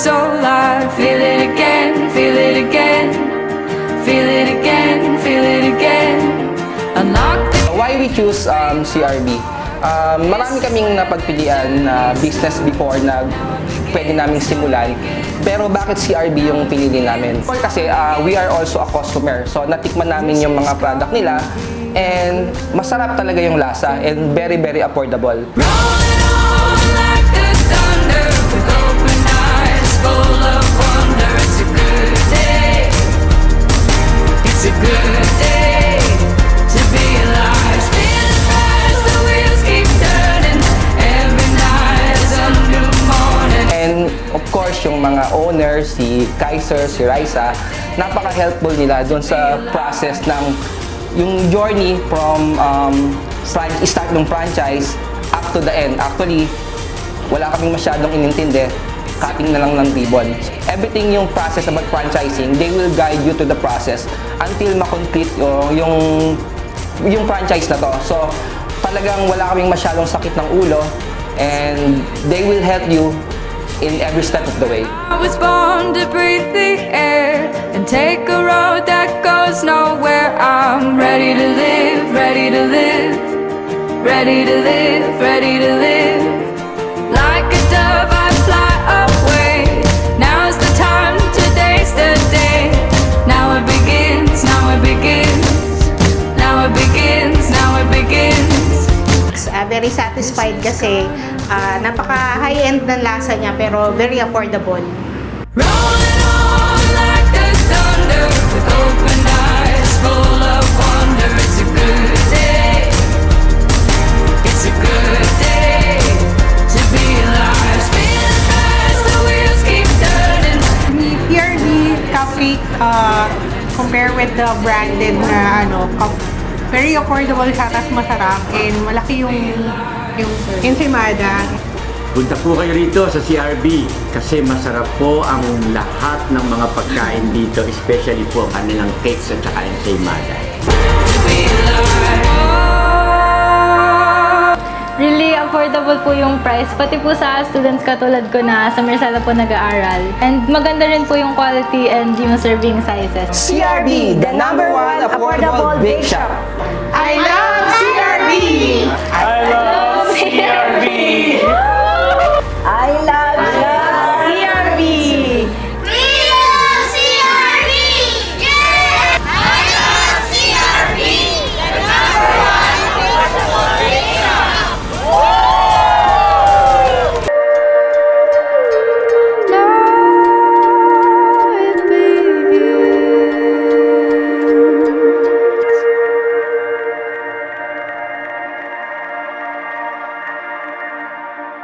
so live. Feel it again, feel it again. Feel it again, feel it again. Unlock the... Why we choose CRB? Marami kaming napagpilian na business before na pwede naming simulan. Pero bakit CRB yung pinili namin? Kasi we are also a customer. So natikman namin yung mga product nila and masarap talaga yung lasa and very very affordable. Rolling on like the thunder with open eyes full of wonder. It's a good day. It's a good day to be alive. Spinning fast, the wheels keep turning. Every night is a new morning. And of course, yung mga owners, si Kaiser, si Raisa, napaka-helpful nila doon sa process ng yung journey from start ng franchise up to the end. Actually, wala kaming masyadong inintindi. Cutting na lang ng ribbon. Everything yung process about franchising, they will guide you to the process until ma-complete yung franchise na to. So, talagang wala kaming masyadong sakit ng ulo and they will help you in every step of the way. I was born to breathe the air and take a road that goes nowhere. I'm ready to live, ready to live, ready to live, ready to live. Like a dove I fly away. Now's the time, today's the day. Now it begins, now it begins. Now it begins, now it begins. Very satisfied kasi napaka-high-end ng lasa niya pero very affordable. Rolling on like the thunder with open eyes full of wonder. It's a good day. It's a good day to be alive. Spinning fast, the wheels keep turning. PRB coffee compare with the branded na very affordable siya, tapos masarap and malaki yung ensaymada. Punta po kayo rito sa CRB kasi masarap po ang lahat ng mga pagkain dito, especially po ang kanilang cakes at saka ensaymada. Really affordable po yung price, pati po sa students katulad ko na sa Mersala po nag-aaral. And maganda rin po yung quality and yung serving sizes. CRB, the #1 affordable bake shop. I love CRB! I love CRB!